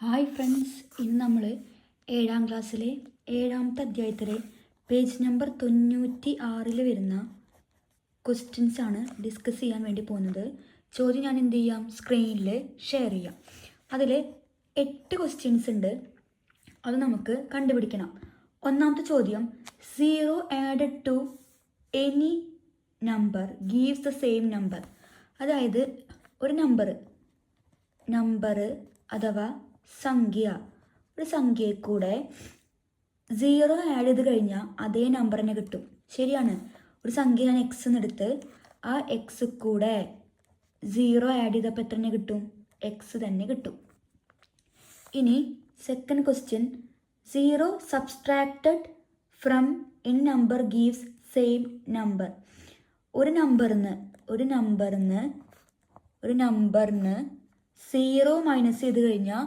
Hi friends, ഇന്ന് നമ്മൾ 7ാം ക്ലാസ്സിലെ 7ാമത്തെ അധ്യായത്തിലെ പേജ് നമ്പർ 96 വരുന്ന ക്വസ്റ്റ്യൻസ് ആണ് ഡിസ്കസ് ചെയ്യാൻ വേണ്ടി പോകുന്നത്. ചോദ്യം ഞാൻ എന്ത് ചെയ്യാം, സ്ക്രീനിൽ ഷെയർ ചെയ്യാം. അതിൽ 8 ക്വസ്റ്റ്യൻസ് ഉണ്ട്, അത് നമുക്ക് കണ്ടുപിടിക്കണം. ഒന്നാമത്തെ ചോദ്യം, 0 added to any number gives the same number. അതായത് ഒരു നമ്പർ അഥവാ സംഖ്യ, ഒരു സംഖ്യയിൽ കൂടെ 0 ആഡ് ചെയ്ത് കഴിഞ്ഞാൽ അതേ നമ്പർ തന്നെ കിട്ടും. ശരിയാണ്. ഒരു സംഖ്യ ഞാൻ എക്സ് എന്നെടുത്ത് ആ എക്സ് കൂടെ 0 ആഡ് ചെയ്തപ്പോൾ എത്ര തന്നെ കിട്ടും? എക്സ് തന്നെ കിട്ടും. ഇനി second question, 0 subtracted from N number gives same number. ഒരു നമ്പറിന് 0 മൈനസ് ചെയ്ത് കഴിഞ്ഞാൽ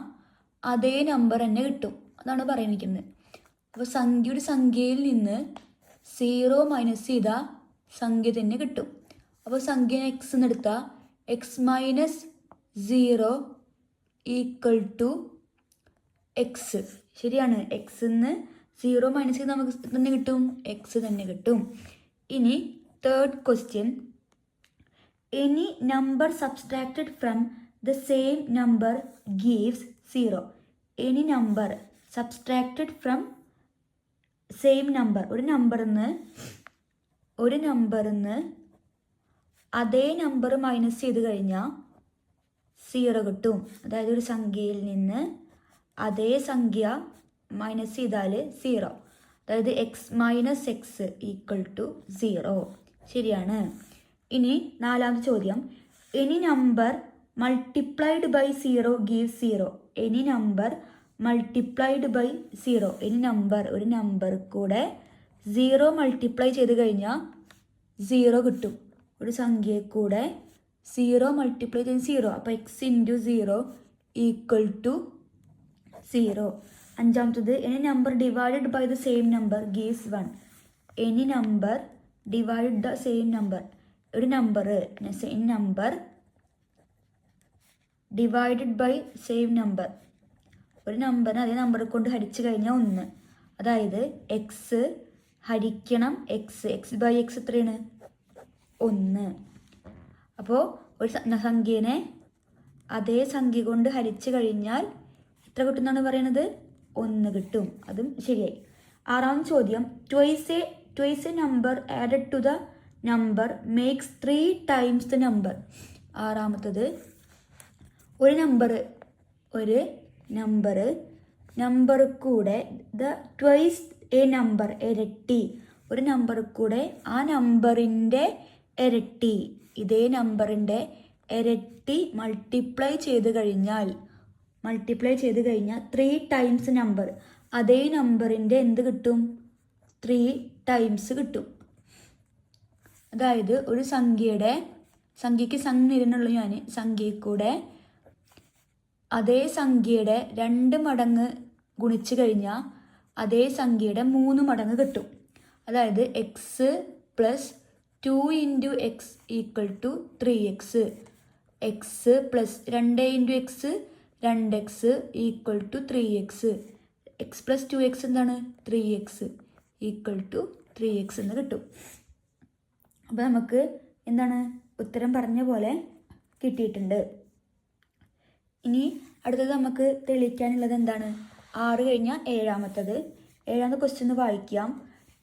അതേ നമ്പർ തന്നെ കിട്ടും. അതാണ് പറയുന്നത്. അപ്പോൾ ഒരു സംഖ്യയിൽ നിന്ന് 0 മൈനസ് ചെയ്താൽ സംഖ്യ തന്നെ കിട്ടും. അപ്പോൾ സംഖ്യ എക്സ് എന്നെടുത്താൽ x minus 0 equal to x. ശരിയാണ്. എക്സിന്ന് 0 മൈനസ് ചെയ്ത് നമുക്ക് തന്നെ കിട്ടും, എക്സ് തന്നെ കിട്ടും. ഇനി third question, any number subtracted from the same number gives 0. Any number subtracted from same number. ഒരു നമ്പറിന്ന് അതേ നമ്പർ മൈനസ് ചെയ്ത് കഴിഞ്ഞാൽ 0 കിട്ടും. അതായത് ഒരു സംഖ്യയിൽ നിന്ന് അതേ സംഖ്യ മൈനസ് ചെയ്താൽ 0. അതായത് x minus x equal to 0. ശരിയാണ്. ഇനി നാലാമത്തെ ചോദ്യം, any number multiplied by 0 gives 0. Any number multiplied by 0. ഒരു നമ്പർ കൂടെ 0 മൾട്ടിപ്ലൈ ചെയ്ത് കഴിഞ്ഞാൽ 0 കിട്ടും. ഒരു സംഖ്യയെ കൂടെ 0 മൾട്ടിപ്ലൈ ചെയ്ത് 0. അപ്പോൾ എക്സ് ഇൻറ്റു 0 ഈക്വൽ ടു 0. അഞ്ചാമത്തത്, any number divided by the same number gives 1. Any number divide the same number. ഒരു number divided by same number. ഒരു നമ്പറിന് അതേ നമ്പർ കൊണ്ട് ഹരിച്ചു കഴിഞ്ഞാൽ 1. അതായത് എക്സ് ഹരിക്കണം എക്സ് ബൈ എക്സ് എത്രയാണ്? 1. അപ്പോൾ ഒരു സംഖ്യേനെ അതേ സംഖ്യ കൊണ്ട് ഹരിച്ചു കഴിഞ്ഞാൽ എത്ര കിട്ടുമെന്നാണ് പറയണത്? 1 കിട്ടും. അതും ശരിയായി. ആറാമത്തെ ചോദ്യം, twice a number added to the number makes 3 times the number. ആറാമത്തത്, ഒരു നമ്പർ കൂടെ ട്വൈസ് എ നമ്പർ ഇരട്ടി. ഒരു നമ്പർ കൂടെ ആ നമ്പറിൻ്റെ ഇരട്ടി, ഇതേ നമ്പറിൻ്റെ ഇരട്ടി മൾട്ടിപ്ലൈ ചെയ്ത് കഴിഞ്ഞാൽ 3 ടൈംസ് നമ്പർ, അതേ നമ്പറിൻ്റെ എന്ത് കിട്ടും? 3 ടൈംസ് കിട്ടും. അതായത് ഒരു സംഖ്യയ്ക്ക് ഇരുന്നുള്ള സംഖ്യയിൽ കൂടെ അതേ സംഖ്യയുടെ 2 മടങ്ങ് ഗുണിച്ച് കഴിഞ്ഞാൽ അതേ സംഖ്യയുടെ 3 മടങ്ങ് കിട്ടും. അതായത് x plus 2 into x equal to 3x. X plus 2 into x 2x equal to 3x. X plus 2x എന്താണ്? 3x ഈക്വൽ ടു 3x എന്ന് കിട്ടും. അപ്പോൾ നമുക്ക് എന്താണ് ഉത്തരം പറഞ്ഞ പോലെ കിട്ടിയിട്ടുണ്ട്. ഇനി അടുത്തത് നമുക്ക് തെളിയിക്കാനുള്ളത് എന്താണ്? 6 കഴിഞ്ഞാൽ 7ാമത്തത്. 7ാമത്തെ ക്വസ്റ്റ്യൻ വായിക്കാം.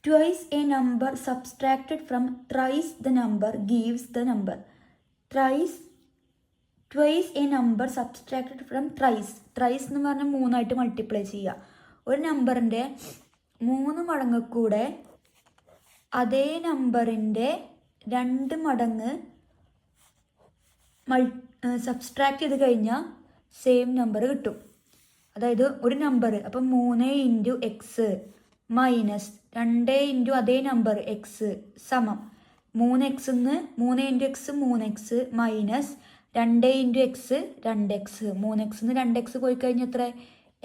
Twice a number subtracted from thrice the number gives the number. Twice a number subtracted from thrice എന്ന് പറഞ്ഞാൽ 3 ആയിട്ട് മൾട്ടിപ്ലൈ ചെയ്യുക. ഒരു നമ്പറിൻ്റെ 3 മടങ്ങ് കൂടെ അതേ നമ്പറിൻ്റെ 2 മടങ്ങ് സബ്സ്ട്രാക്ട് ചെയ്ത് കഴിഞ്ഞാൽ സെയിം നമ്പർ കിട്ടും. അതായത് ഒരു നമ്പർ, അപ്പം 3 ഇൻറ്റു എക്സ് മൈനസ് 2 ഇൻറ്റു അതേ നമ്പർ എക്സ് സമം 3x 3x minus 2 into x 2x. 3x 2x പോയി കഴിഞ്ഞാൽ എത്ര?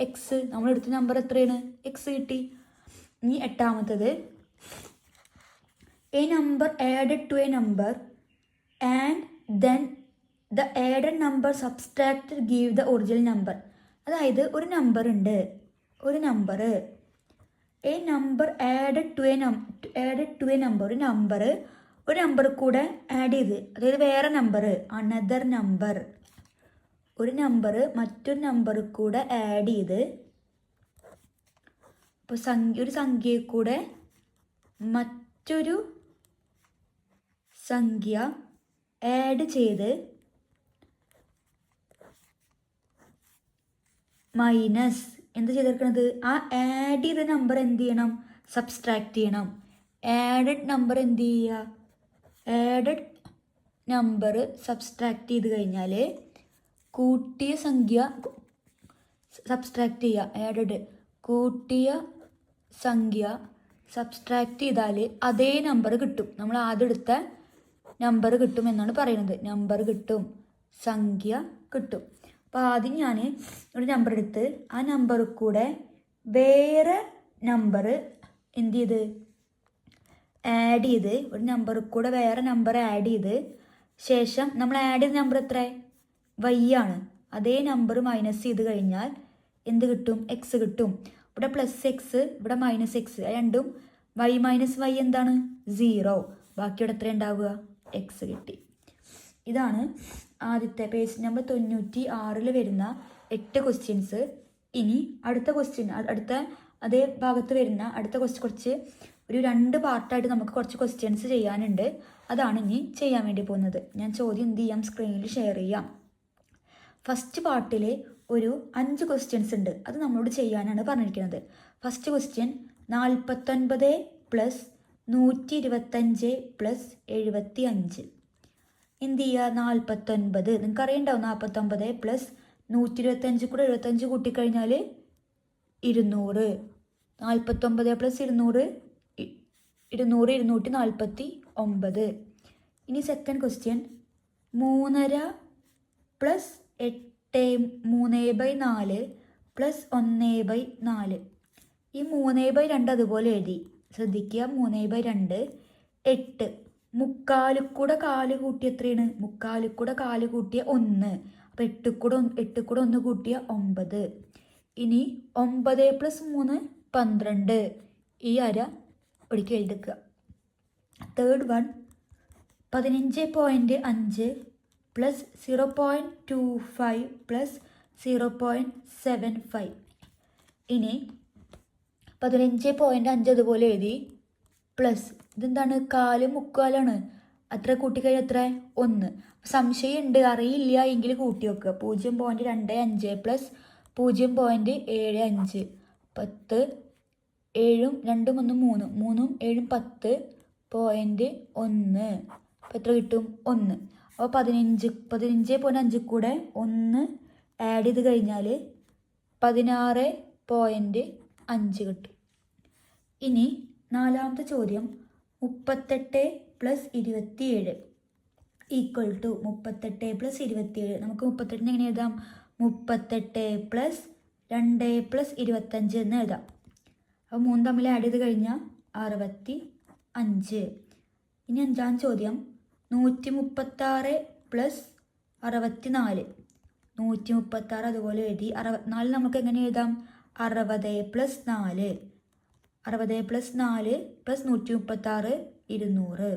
എക്സ്. നമ്മളെടുത്ത നമ്പർ എത്രയാണ്? എക്സ് കിട്ടി. ഇനി 8ാമത്തത്, a number added to a number and then the added number subtracted give the original number. അതായത് ഒരു നമ്പർ ഉണ്ട്, ഒരു number a number added to a number, ഒരു നമ്പർ കൂടെ ആഡ് ചെയ്ത്, അതായത് വേറെ നമ്പർ, അനദർ നമ്പർ, ഒരു നമ്പർ മറ്റൊരു നമ്പർ കൂടെ ആഡ് ചെയ്ത്, അപ്പോൾ ഒരു സംഖ്യയെ കൂടെ മറ്റൊരു സംഖ്യ ആഡ് ചെയ്ത് മൈനസ് എന്ത് ചെയ്തിരിക്കണത്, ആ ആഡ് ചെയ്ത നമ്പർ എന്ത് ചെയ്യണം, സബ്സ്ട്രാക്ട് ചെയ്യണം. ആഡഡ് നമ്പർ എന്ത് ചെയ്യുക, ആഡഡ് നമ്പർ സബ്സ്ട്രാക്ട് ചെയ്ത് കഴിഞ്ഞാൽ കൂട്ടിയ സംഖ്യ സബ്സ്ട്രാക്ട് ചെയ്യുക, ആഡഡ് കൂട്ടിയ സംഖ്യ സബ്സ്ട്രാക്ട് ചെയ്താൽ അതേ നമ്പർ കിട്ടും, നമ്മൾ ആദ്യം എടുത്ത നമ്പർ കിട്ടും എന്നാണ് പറയുന്നത്. നമ്പർ കിട്ടും, സംഖ്യ കിട്ടും. അപ്പോൾ ആദ്യം ഞാൻ ഒരു നമ്പർ എടുത്ത് ആ നമ്പറിൽ കൂടെ വേറെ നമ്പർ എന്ത് ചെയ്ത് ആഡ് ചെയ്ത്, ഒരു നമ്പറിൽ കൂടെ വേറെ നമ്പർ ആഡ് ചെയ്ത് ശേഷം നമ്മൾ ആഡ് ചെയ്ത നമ്പർ എത്ര, y ആണ്, അതേ നമ്പർ മൈനസ് ചെയ്ത് കഴിഞ്ഞാൽ എന്ത് കിട്ടും, എക്സ് കിട്ടും. ഇവിടെ പ്ലസ് എക്സ്, ഇവിടെ മൈനസ് എക്സ്, രണ്ടും y മൈനസ് y എന്താണ്, 0. ബാക്കിയുടെ എത്ര ഉണ്ടാവുക, എക്സ് കിട്ടി. ഇതാണ് ആദ്യത്തെ പേജ് നമ്പർ 96 വരുന്ന 8 ക്വസ്റ്റ്യൻസ്. ഇനി അടുത്ത ക്വസ്റ്റ്യൻ, അടുത്ത അതേ ഭാഗത്ത് വരുന്ന അടുത്ത കുറച്ച് ഒരു 2 പാർട്ടായിട്ട് നമുക്ക് കുറച്ച് ക്വസ്റ്റ്യൻസ് ചെയ്യാനുണ്ട്. അതാണ് ഇനി ചെയ്യാൻ വേണ്ടി പോകുന്നത്. ഞാൻ ചോദ്യം എന്ത് ചെയ്യാം, സ്ക്രീനിൽ ഷെയർ ചെയ്യാം. ഫസ്റ്റ് പാർട്ടിൽ ഒരു 5 ക്വസ്റ്റ്യൻസ് ഉണ്ട്, അത് നമ്മളോട് ചെയ്യാനാണ് പറഞ്ഞിരിക്കുന്നത്. First question 49 + 125 + 75. എന്ത് ചെയ്യുക, 49 നിങ്ങൾക്ക് അറിയണ്ടാവും, 49 + 125 കൂടെ 75 കൂട്ടിക്കഴിഞ്ഞാൽ 200. 49 + 200 249. ഇനി സെക്കൻഡ് ക്വസ്റ്റ്യൻ 3.5 + 3/4 + 1/4. ഈ 3/2 അതുപോലെ എഴുതി, ശ്രദ്ധിക്കുക. 3/2 8. 3/4 കൂടെ 4 കൂട്ടിയ എത്രയാണ്, 3/4 കൂടെ 4 കൂട്ടിയ 1. അപ്പോൾ 8 കൂടെ 1 കൂട്ടിയ 9. ഇനി 9 + 3 12. ഈ അര ഒരിക്കൽ എഴുതിക്കുക. Third one 15.5 + 0.25 + 0.75. ഇനി 15.5 അതുപോലെ എഴുതി, പ്ലസ് ഇതെന്താണ്, 4 3/4, അത്ര കൂട്ടിക്കഴിഞ്ഞാൽ എത്ര, 1. സംശയമുണ്ട്, അറിയില്ല എങ്കിൽ കൂട്ടി വെക്കുക. 0.25 + 0.75 10, 7 2 1 3 3 7 10.1. അപ്പോൾ എത്ര കിട്ടും, 1. അപ്പോൾ 15.5 കൂടെ 1 ആഡ് ചെയ്ത് കഴിഞ്ഞാൽ 16.5 കിട്ടും. ഇനി നാലാമത്തെ ചോദ്യം 38 + 27 = 38 + 27. നമുക്ക് 38 എങ്ങനെ എഴുതാം, 38 + 2 + 25 എന്ന് എഴുതാം. അപ്പോൾ 3 തമ്മിൽ ആഡ് ചെയ്ത് കഴിഞ്ഞാൽ 65. ഇനി അഞ്ചാം ചോദ്യം 136 + 64. 136 അതുപോലെ എഴുതി. 64 നമുക്ക് എങ്ങനെ എഴുതാം, 60 + 4. 60 + 4 + 136 200.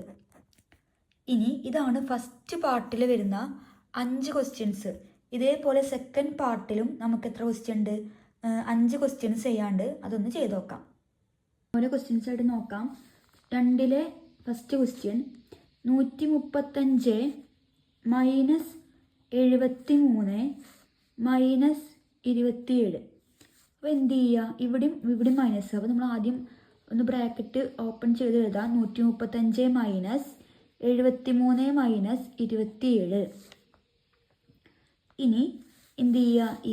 ഇനി ഇതാണ് ഫസ്റ്റ് പാർട്ടിൽ വരുന്ന 5 ക്വസ്റ്റ്യൻസ്. ഇതേപോലെ സെക്കൻഡ് പാർട്ടിലും നമുക്ക് എത്ര ക്വസ്റ്റ്യൻ ഉണ്ട്, 5 ക്വസ്റ്റ്യൻസ് ചെയ്യാണ്ട്. അതൊന്ന് ചെയ്ത് നോക്കാം. ഓരോ ക്വസ്റ്റ്യൻസ് ആയിട്ട് നോക്കാം. 2ലെ ഫസ്റ്റ് ക്വസ്റ്റ്യൻ 135 - 73 - 27. അപ്പോൾ എന്ത് ചെയ്യുക, ഇവിടെയും മൈനസ്. അപ്പോൾ നമ്മൾ ആദ്യം ഒന്ന് ബ്രാക്കറ്റ് ഓപ്പൺ ചെയ്ത് എഴുതാം. 135 - 73 - 27. ഇനി എന്ത് ചെയ്യുക, =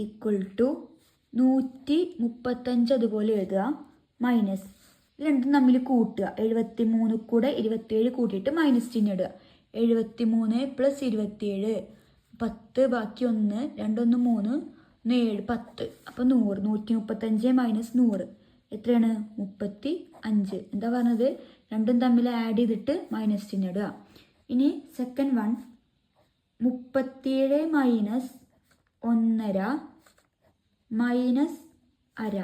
135 അതുപോലെ എഴുതുക, മൈനസ് രണ്ടും തമ്മിൽ കൂട്ടുക. 73 കൂടെ 27 കൂട്ടിയിട്ട് മൈനസ് ചിഹ്നം ഇടുക. 73 + 27 10, ബാക്കി 1 2 1 3 7 10. അപ്പോൾ 100. 135 - 100 എത്രയാണ്, 35. എന്താ പറഞ്ഞത്, രണ്ടും തമ്മിൽ ആഡ് ചെയ്തിട്ട് മൈനസ് ചിഹ്നം ഇടുക. ഇനി സെക്കൻഡ് വൺ 37 - 1.5 മൈനസ് അര.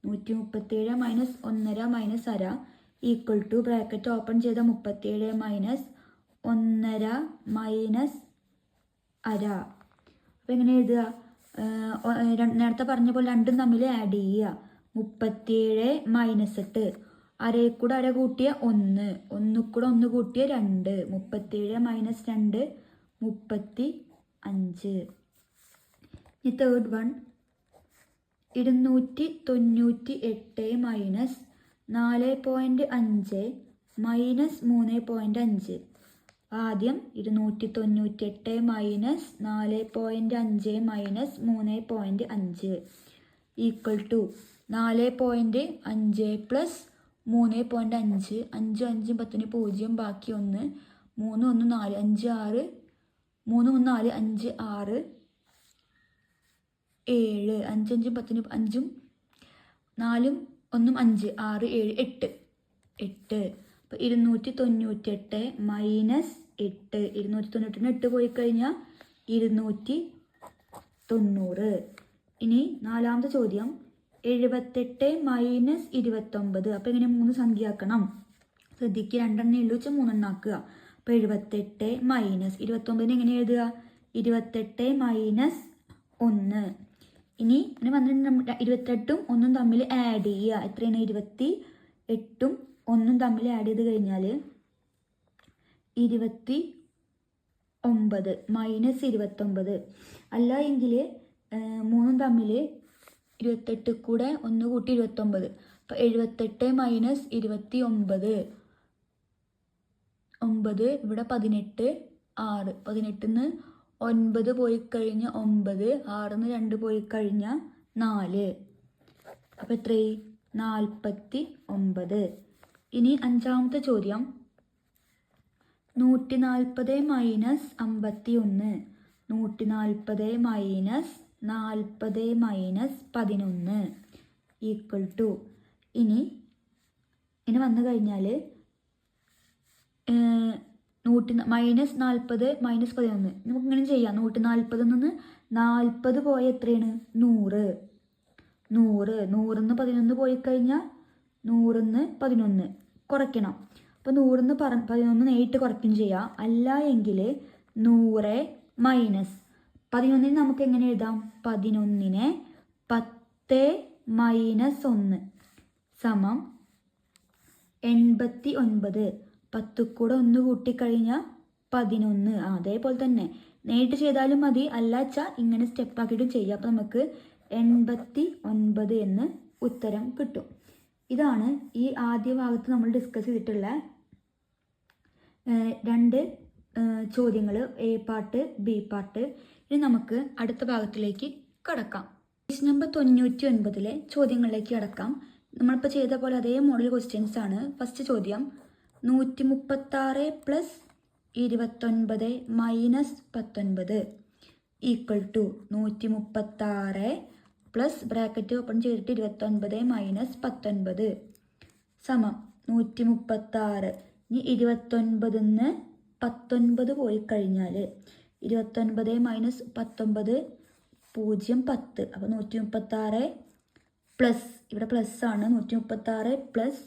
137 മൈനസ് 1.5 മൈനസ് അര ഈക്വൽ ടു ബ്രാക്കറ്റ് ഓപ്പൺ ചെയ്ത 37 മൈനസ് 1.5 മൈനസ് അര. അപ്പം എങ്ങനെ എഴുതുക? നേരത്തെ പറഞ്ഞ പോലെ രണ്ടും തമ്മിൽ ആഡ് ചെയ്യുക. 37 മൈനസ് 8, അരയിൽ കൂടെ അര കൂട്ടിയ 1, 1 കൂടെ 1 കൂട്ടിയ 2, 37 മൈനസ് 2 35. ഈ തേർഡ് വൺ 298 മൈനസ് 4.5 മൈനസ് 3.5. ആദ്യം 298 minus 4.5 minus 3.5 equal to 4.5 plus 3.5. 5 5 10 0 ബാക്കി 1, 3 1 4 5 6, 3 1 4 5 6 7, 5 5 10 5 4 1 5 6 7 8 8. അപ്പോൾ 298 മൈനസ് 8, 298 8 പോയി കഴിഞ്ഞാൽ 290. ഇനി നാലാമത്തെ ചോദ്യം 78 മൈനസ് 29. അപ്പോൾ ഇങ്ങനെ 3 സംഖ്യ ആക്കണം. ശ്രദ്ധിക്കുക, 2 എണ്ണ ഉള്ളു വെച്ചാൽ 3 എണ്ണം ആക്കുക. അപ്പോൾ 78 മൈനസ് 29 എങ്ങനെ എഴുതുക? 28 മൈനസ് 1. ഇനി വന്നിട്ട് 28ഉം 1ഉം തമ്മിൽ ആഡ് ചെയ്യുക. എത്രയാണ്? 28ഉം 1ഉം തമ്മിൽ ആഡ് ചെയ്ത് കഴിഞ്ഞാൽ 29 മൈനസ് 29. അല്ല എങ്കിൽ 3ഉം തമ്മിൽ 28 കൂടെ 1 കൂട്ടി 29. അപ്പോൾ 78 മൈനസ് 29 9, ഇവിടെ 18 6, 18ന്ന് 9 പോയി കഴിഞ്ഞ് 9, 6ന്ന് 2 പോയി കഴിഞ്ഞാൽ 4. അപ്പോൾ എത്രയായി? 49. ഇനി അഞ്ചാമത്തെ ചോദ്യം 140 minus 51. 140 minus 40 minus 11 equal to. ഇനി വന്നു കഴിഞ്ഞാൽ മൈനസ് 40 മൈനസ് 11 നമുക്കിങ്ങനെ ചെയ്യാം. 140 നിന്ന് 40 പോയ എത്രയാണ്? 100. 100ന്ന് 11 പോയി കഴിഞ്ഞാൽ 100ന്ന് 11 കുറയ്ക്കണം. അപ്പോൾ 100ന്ന് 11 നേരിട്ട് കുറയ്ക്കും ചെയ്യാം. അല്ല എങ്കിൽ 100 മൈനസ് 11 നമുക്ക് എങ്ങനെ എഴുതാം? 11നെ 10 മൈനസ് 1 സമം 89. 10 കൂടെ 1 കൂട്ടിക്കഴിഞ്ഞാൽ 11. അതേപോലെ തന്നെ നേരിട്ട് ചെയ്താലും മതി, അല്ല വെച്ചാൽ ഇങ്ങനെ സ്റ്റെപ്പാക്കിയിട്ട് ചെയ്യാം. അപ്പോൾ നമുക്ക് 89 എന്ന് ഉത്തരം കിട്ടും. ഇതാണ് ഈ ആദ്യ ഭാഗത്ത് നമ്മൾ ഡിസ്കസ് ചെയ്തിട്ടുള്ള 2 ചോദ്യങ്ങൾ, എ പാർട്ട് ബി പാർട്ട്. ഇനി നമുക്ക് അടുത്ത ഭാഗത്തിലേക്ക് കടക്കാം. പേജ് നമ്പർ 99 ചോദ്യങ്ങളിലേക്ക് കടക്കാം. നമ്മളിപ്പോൾ ചെയ്ത പോലെ അതേ മോഡൽ ക്വസ്റ്റ്യൻസ് ആണ്. ഫസ്റ്റ് ചോദ്യം 136 plus 29 minus 19 equal to 136 plus bracket open ചെയ്തിട്ട് 29 മൈനസ് 19 സമം 136. ഇനി 29ന്ന് 19 പോയി കഴിഞ്ഞാൽ 29 മൈനസ് 19 0 10. അപ്പോൾ 136 പ്ലസ്, ഇവിടെ പ്ലസ് ആണ്, 136 പ്ലസ്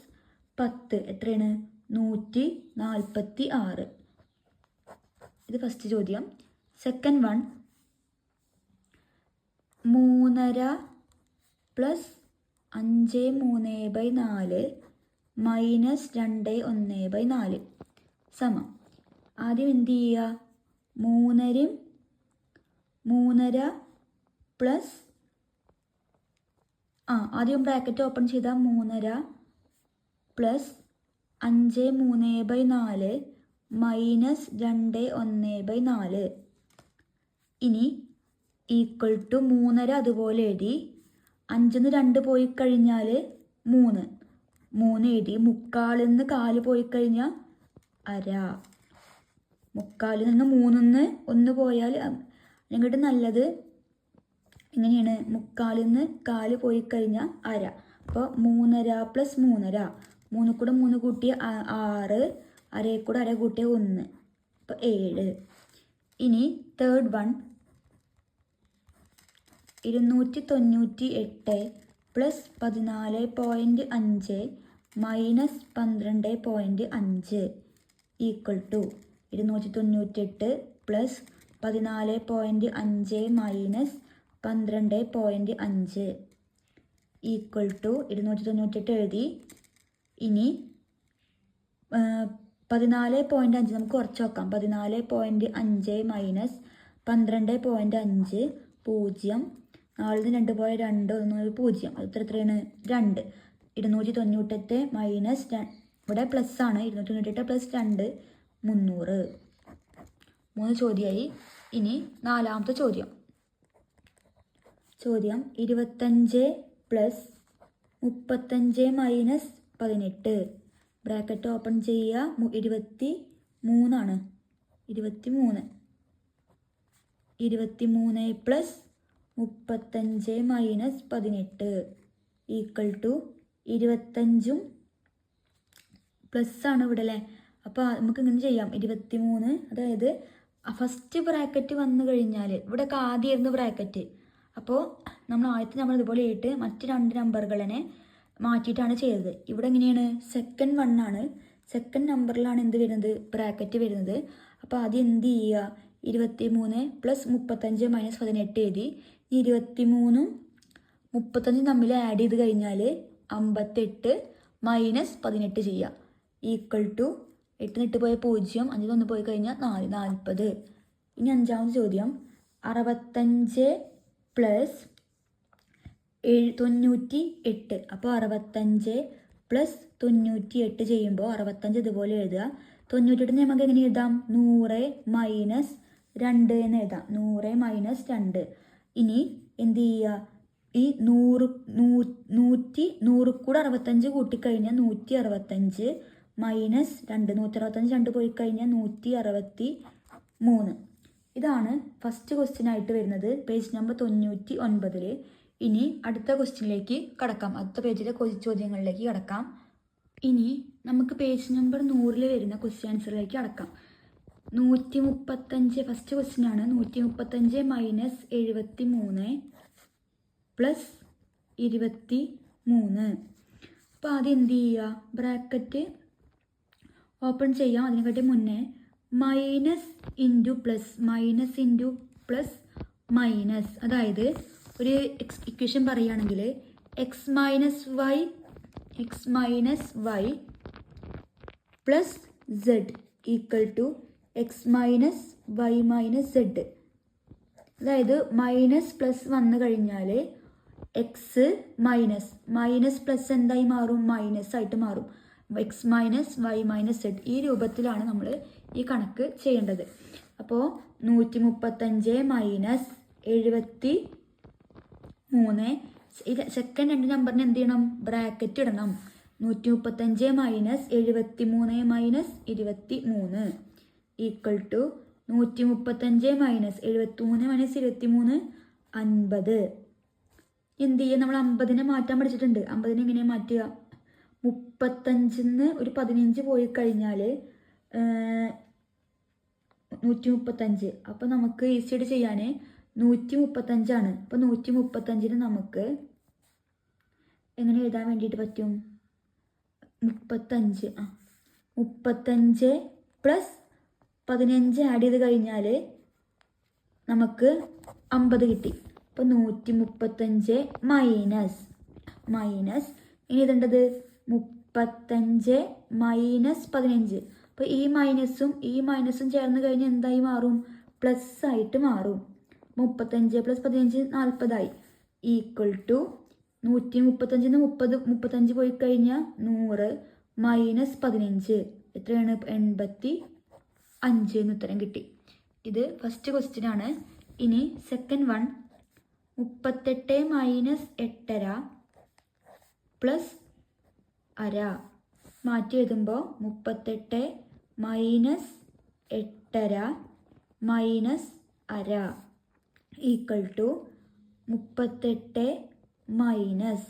10 എത്രയാണ്? 146. ഇത് ഫസ്റ്റ് ചോദ്യം. സെക്കൻഡ് വൺ 3.5 പ്ലസ് 5/3/4 മൈനസ് 2/1/4 സമം. ആദ്യം എന്ത് ചെയ്യുക? 3.5 പ്ലസ് ആദ്യം ബ്രാക്കറ്റ് ഓപ്പൺ ചെയ്താൽ 3.5 പ്ലസ് 5/3/4 മൈനസ് 2/1/4. ഇനി ഈക്വൽ ടു 3.5 അതുപോലെ എഴുതി. 5ന്ന് 2 പോയി കഴിഞ്ഞാൽ 3 എഴുതി. 3/4 4 പോയി കഴിഞ്ഞാൽ അര. 3/4 നിന്ന് 3ന്ന് 1 പോയാൽ ഞങ്ങൾക്ക് നല്ലത് എങ്ങനെയാണ്? 3/4 4 പോയി കഴിഞ്ഞാൽ അര. അപ്പോൾ 3.5 പ്ലസ് 3.5, 3 കൂടെ 3 കൂട്ടിയ 6, അരയിൽ കൂടെ അര കൂട്ടിയ 1, അപ്പോൾ 7. ഇനി third one 298 plus 14.5 minus 12.5 equal to 298 plus 14.5 minus 12.5 equal to 298 എഴുതി. ഇനി 14.5 നമുക്ക് കുറച്ച് നോക്കാം. 14.5 മൈനസ് 12.5 0. 4 2 പോയ 2 1 0. അത് എത്രയാണ് 2. 298 മൈനസ് ഇവിടെ പ്ലസ് ആണ്. 298 പ്ലസ് 2 300. 3 ചോദ്യമായി. ഇനി 4ാമത്തെ ചോദ്യം. 25 പ്ലസ് 35 മൈനസ് 18 ബ്രാക്കറ്റ് ഓപ്പൺ ചെയ്യുക. 23 ആണ്. 23 plus 35 minus 18 equal to 25 plus ആണ് ഇവിടെ അല്ലേ. അപ്പോൾ നമുക്ക് ഇങ്ങനെ ചെയ്യാം. 23 അതായത് ഫസ്റ്റ് ബ്രാക്കറ്റ് വന്നു കഴിഞ്ഞാൽ ഇവിടെ ആദ്യമായിരുന്നു ബ്രാക്കറ്റ്. അപ്പോൾ നമ്മൾ ആദ്യത്തെ നമ്മൾ ഇതുപോലെ ആയിട്ട് മറ്റ് 2 നമ്പറുകളെ മാറ്റിയിട്ടാണ് ചെയ്തത്. ഇവിടെ എങ്ങനെയാണ് സെക്കൻഡ് 1 ആണ്. സെക്കൻഡ് നമ്പറിലാണ് എന്ത് വരുന്നത് ബ്രാക്കറ്റ് വരുന്നത്. അപ്പോൾ ആദ്യം എന്ത് ചെയ്യുക 23 പ്ലസ് 35 മൈനസ് 18 എഴുതി. 23 35 തമ്മിൽ ആഡ് ചെയ്ത് കഴിഞ്ഞാൽ 58 മൈനസ് 18 ചെയ്യുക ഈക്വൽ ടു 8 8 പോയ 0 5 1 പോയി കഴിഞ്ഞാൽ 4 40. ഇനി 5ാമത്തെ ചോദ്യം 65 പ്ലസ് 98. അപ്പോൾ 65 പ്ലസ് 98 ചെയ്യുമ്പോൾ 65 ഇതുപോലെ എഴുതുക. 98 നമുക്ക് എങ്ങനെ എഴുതാം 100 മൈനസ് 2 എന്ന് എഴുതാം. 100 മൈനസ് 2. ഇനി എന്ത് ചെയ്യുക ഈ 100 കൂടെ 65 കൂട്ടിക്കഴിഞ്ഞാൽ 165 മൈനസ് 2 165 2 പോയി കഴിഞ്ഞാൽ 163. ഇതാണ് ഫസ്റ്റ് ക്വസ്റ്റ്യൻ ആയിട്ട് വരുന്നത് പേജ് നമ്പർ 99. ഇനി അടുത്ത ക്വസ്റ്റ്യനിലേക്ക് കടക്കാം. അടുത്ത പേജിലെ ചോദ്യങ്ങളിലേക്ക് കടക്കാം. ഇനി നമുക്ക് പേജ് നമ്പർ 100 വരുന്ന ക്വസ്റ്റ്യൻ ആൻസറിലേക്ക് കടക്കാം. 135 ഫസ്റ്റ് ക്വസ്റ്റ്യൻ ആണ്. 135 മൈനസ് 73 പ്ലസ് 23. അപ്പോൾ ആദ്യം എന്ത് ചെയ്യുക ബ്രാക്കറ്റ് ഓപ്പൺ ചെയ്യാം. അതിനെക്കാട്ടി മുന്നേ minus into plus minus into plus minus അതായത് ഒരു ഇക്വേഷൻ പറയുകയാണെങ്കിൽ x minus y plus z equal to x minus y minus z. അതായത് മൈനസ് പ്ലസ് വന്നു കഴിഞ്ഞാൽ എക്സ് മൈനസ് പ്ലസ് എന്തായി മാറും മൈനസ് ആയിട്ട് മാറും. X minus y minus z ഈ രൂപത്തിലാണ് നമ്മൾ ഈ കണക്ക് ചെയ്യേണ്ടത്. അപ്പോൾ 135 മൈനസ് 73 സെക്കൻഡ് 2 നമ്പറിന് എന്ത് ചെയ്യണം ബ്രാക്കറ്റ് ഇടണം. 135 minus 73 minus 23 equal to 135 minus 73 minus 23 50. എന്ത് ചെയ്യുക നമ്മൾ 50നെ മാറ്റാൻ പഠിച്ചിട്ടുണ്ട്. 50നെ എങ്ങനെ മാറ്റുക 35 ഒരു 15 പോയി കഴിഞ്ഞാൽ 135. അപ്പോൾ നമുക്ക് ഈസിയായിട്ട് ചെയ്യാൻ 135 ആണ്. അപ്പോൾ 135ന് നമുക്ക് എങ്ങനെ എഴുതാൻ വേണ്ടിയിട്ട് പറ്റും 35 പ്ലസ് 15 ആഡ് ചെയ്ത് കഴിഞ്ഞാൽ നമുക്ക് 50 കിട്ടി. അപ്പോൾ 135 മൈനസ് ഇനി ഇതേണ്ടത് 35 മൈനസ് 15. അപ്പോൾ ഈ മൈനസും ചേർന്ന് കഴിഞ്ഞാൽ എന്തായി മാറും പ്ലസ് ആയിട്ട് മാറും. 35 പ്ലസ് 15 40 ഈക്വൽ ടു 135 35 പോയി കഴിഞ്ഞാൽ 100 മൈനസ് 15 എത്രയാണ് 85 എന്ന് ഉത്തരം കിട്ടി. ഇത് ഫസ്റ്റ് ക്വസ്റ്റ്യൻ ആണ്. ഇനി സെക്കൻഡ് 1 38 മൈനസ് 8.5 പ്ലസ് അര മാറ്റി എഴുതുമ്പോൾ 38 മൈനസ് 8.5 മൈനസ് അര ഈക്വൽ ടു 38 മൈനസ്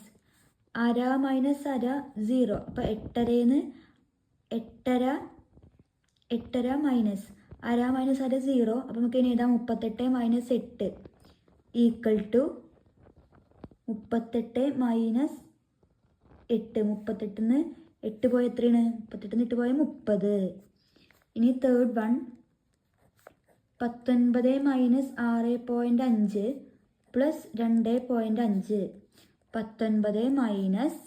അര മൈനസ് അര 0. അപ്പോൾ 8.5 മൈനസ് അര മൈനസ് അര 0. അപ്പോൾ നമുക്ക് ഇനി എഴുതാം 38 മൈനസ് 8 ഈക്വൽ ടു 38 മൈനസ് 8. 38 8 പോയ എത്രയാണ്? 38 8 പോയ 30. ഇനി third one 19 minus 6.5 plus 2.5. 19 minus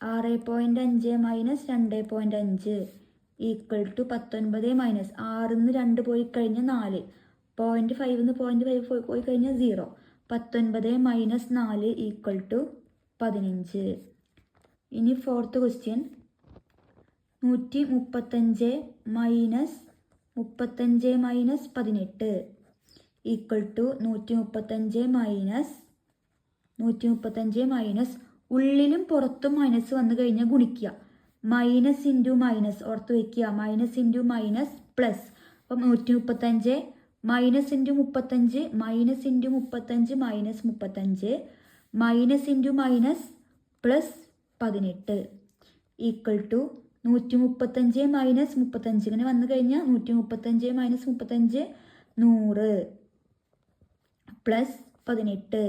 6.5 minus 2.5 equal to 19 minus 6 2 പോയി കഴിഞ്ഞാൽ 4. 0.5 0.5 പോയി കഴിഞ്ഞാൽ 0. 19 മൈനസ് 4 ഈക്വൽ ടു 15. ഇനി fourth question 135 minus 18 equal to 135 minus ഉള്ളിലും പുറത്തും മൈനസ് വന്നു കഴിഞ്ഞാൽ ഗുണിക്കുക. മൈനസ് ഇൻറ്റു മൈനസ് ഓർത്ത് വയ്ക്കുക. Minus into minus plus. അപ്പം 135 minus into 35 minus into 35 minus 35 minus into minus plus 18 equal to 135 minus 35 ഇങ്ങനെ വന്നു കഴിഞ്ഞാൽ 135 മൈനസ് 35 100 പ്ലസ് 18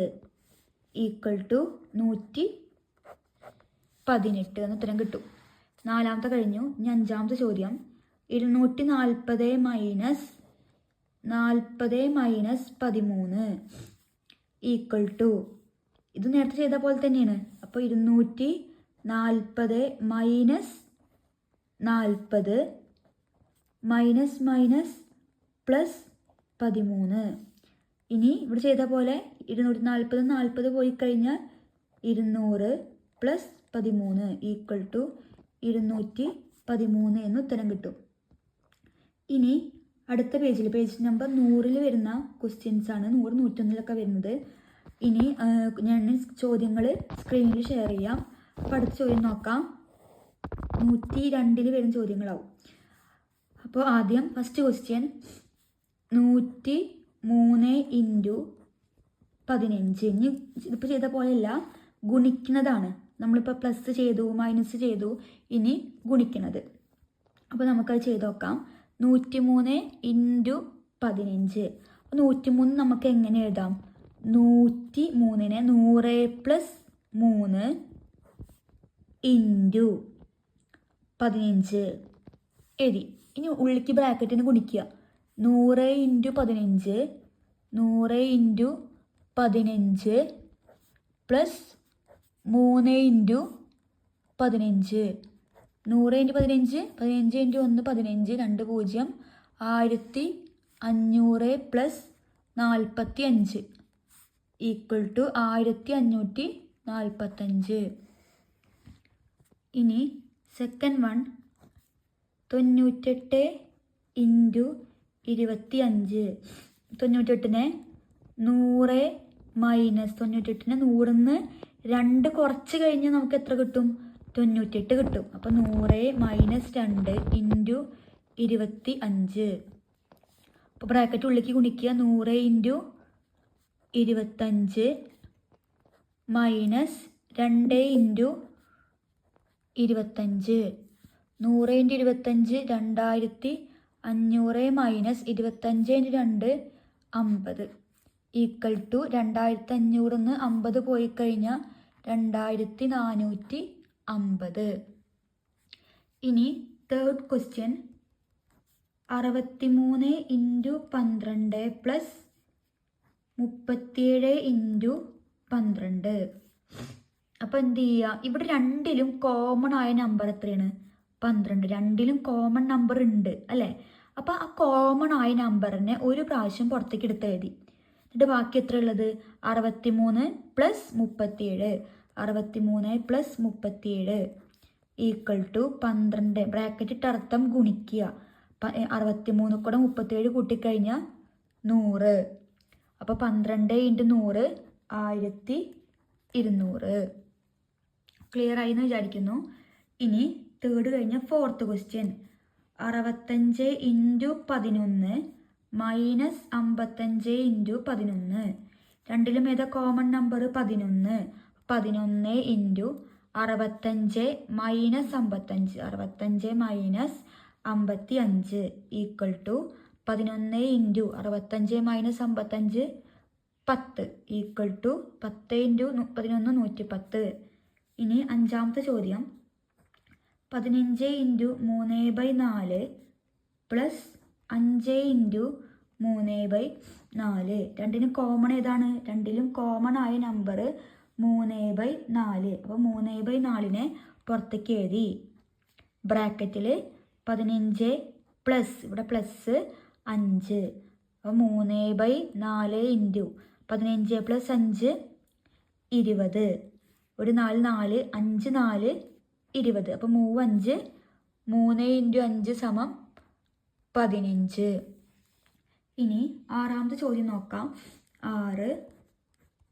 ഈക്വൽ ടു 118 എന്ന് ഉത്തരം കിട്ടും. നാലാമത്തെ കഴിഞ്ഞു. ഇനി അഞ്ചാമത്തെ ചോദ്യം 240 മൈനസ് 40 മൈനസ് 13 ഈക്വൽ ടു ഇത് നേരത്തെ ചെയ്ത പോലെ തന്നെയാണ്. അപ്പോൾ 240 മൈനസ് 40 മൈനസ് മൈനസ് പ്ലസ് 13. ഇനി ഇവിടെ ചെയ്ത പോലെ 240 40 പോയി കഴിഞ്ഞാൽ 200 പ്ലസ് 13 ഈക്വൽ ടു 213 എന്ന് ഉത്തരം കിട്ടും. ഇനി അടുത്ത പേജിൽ പേജ് നമ്പർ 100 വരുന്ന ക്വസ്റ്റ്യൻസ് ആണ്. 100 101 വരുന്നത്. ഇനി ഞാൻ ചോദ്യങ്ങൾ സ്ക്രീനിൽ ഷെയർ ചെയ്യാം. അപ്പോൾ അടുത്ത ചോദ്യം നോക്കാം. 102 വരുന്ന ചോദ്യങ്ങളാവും. അപ്പോൾ ആദ്യം ഫസ്റ്റ് ക്വസ്റ്റ്യൻ 103 ഇൻറ്റു 15. ഇനി ഇതിപ്പോൾ ചെയ്ത പോലെയല്ല, ഗുണിക്കുന്നതാണ്. നമ്മളിപ്പോൾ പ്ലസ് ചെയ്തു മൈനസ് ചെയ്തു, ഇനി ഗുണിക്കുന്നത്. അപ്പോൾ നമുക്കത് ചെയ്ത് നോക്കാം. 103 ഇൻറ്റു 15. അപ്പോൾ 103 നമുക്ക് എങ്ങനെ എഴുതാം? 103നെ 100 പ്ലസ് 3 ഇൻറ്റു 15 എഴുതി. ഇനി ഉള്ളിക്ക് ബ്രാക്കറ്റിന് ഗുണിക്കുക. 100 into 15 100 into 15 plus 3 into 15. 100 into 15 15 into 1 15 2 0 1500 plus 45 equal to 1545. ഇനി സെക്കൻഡ് വൺ 98 ഇൻറ്റു 25. 98നെ 100 മൈനസ് 98നെ 100ന്ന് 2 കുറച്ച് കഴിഞ്ഞാൽ നമുക്ക് എത്ര കിട്ടും? 98 കിട്ടും. അപ്പോൾ 100 മൈനസ് 2 ഇൻറ്റു 25. അപ്പോൾ ബ്രാക്കറ്റ് ഉള്ളിലേക്ക് ഗുണിക്കുക. 100 into 25 minus 2 into 25. 100 into 25 2500 minus 25 into 2 50 equal to 2500 50 പോയി കഴിഞ്ഞാൽ 2450. ഇനി third question 63 into 12 plus 37 into 12. അപ്പോൾ എന്ത് ചെയ്യുക? ഇവിടെ രണ്ടിലും കോമൺ ആയ നമ്പർ എത്രയാണ്? 12. രണ്ടിലും കോമൺ നമ്പർ ഉണ്ട് അല്ലേ? അപ്പോൾ ആ കോമൺ ആയ നമ്പറിനെ ഒരു പ്രാവശ്യം പുറത്തേക്ക് എടുത്ത് എഴുതി. എന്നിട്ട് ബാക്കി എത്ര ഉള്ളത്? 63 plus 37. 63 plus 37 equal to 12. Bracket ഇട്ട് അർത്ഥം ഗുണിക്കുക. 63 കൂടെ 37 കൂട്ടിക്കഴിഞ്ഞാൽ 100. അപ്പോൾ 12 ഇൻറ്റു 100 1200. ക്ലിയർ ആയി എന്ന് വിചാരിക്കുന്നു. ഇനി തേർഡ് കഴിഞ്ഞ fourth question 65 into 11 minus 55 into 11. രണ്ടിലും ഏതാ common number? 11. 11 into 65 minus 55. 65 minus 55 equal to 11 into 65 minus 55 10 equal to 10 into 11 110. ഇനി അഞ്ചാമത്തെ ചോദ്യം 15 ഇൻറ്റു 3/4 പ്ലസ് 5 ഇൻറ്റു 3/4. രണ്ടിനും കോമൺ ഏതാണ്? രണ്ടിലും കോമൺ ആയ നമ്പർ 3/4. അപ്പോൾ 3/4നെ പുറത്തേക്ക് എഴുതി. ബ്രാക്കറ്റിൽ 15 പ്ലസ്, ഇവിടെ പ്ലസ് 5. അപ്പോൾ 3/4 ഇൻറ്റു 15 പ്ലസ് 5 20. ഒരു 4 4 5 4 20. അപ്പോൾ 3 5 3 ഇൻറ്റു 5 സമം 15. ഇനി ആറാമത്തെ ചോദ്യം നോക്കാം. 6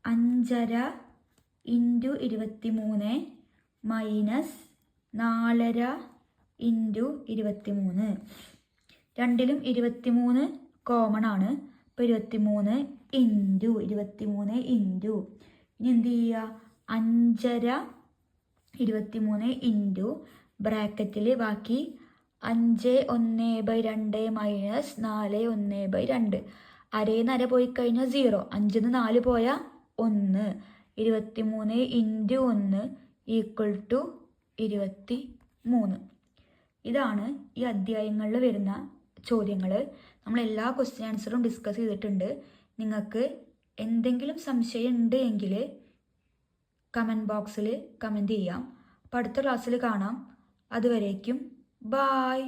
5.5 ഇൻറ്റു 23 മൈനസ് 4.5 ഇൻറ്റു 23. രണ്ടിലും 23 കോമൺ ആണ്. അപ്പോൾ 23 ഇൻറ്റു ഇനി എന്ത് ചെയ്യുക? 5.5 23 ഇൻറ്റു ബ്രാക്കറ്റിൽ ബാക്കി 5/1/2 മൈനസ് 4/1/2. അരയിൽ അര പോയി കഴിഞ്ഞാൽ 0. 5 4 പോയാൽ 1. 23 ഇൻറ്റു 1 ഈക്വൽ ടു 23. ഇതാണ് ഈ അധ്യായങ്ങളിൽ വരുന്ന ചോദ്യങ്ങൾ. നമ്മൾ എല്ലാ ക്വസ്റ്റ്യൻ ആൻസറും ഡിസ്കസ് ചെയ്തിട്ടുണ്ട്. നിങ്ങൾക്ക് എന്തെങ്കിലും സംശയം ഉണ്ട് എങ്കിൽ കമൻറ്റ് ബോക്സിൽ കമൻറ്റ് ചെയ്യാം. അപ്പോൾ അടുത്ത ക്ലാസ്സിൽ കാണാം. അതുവരേക്കും ബായ്.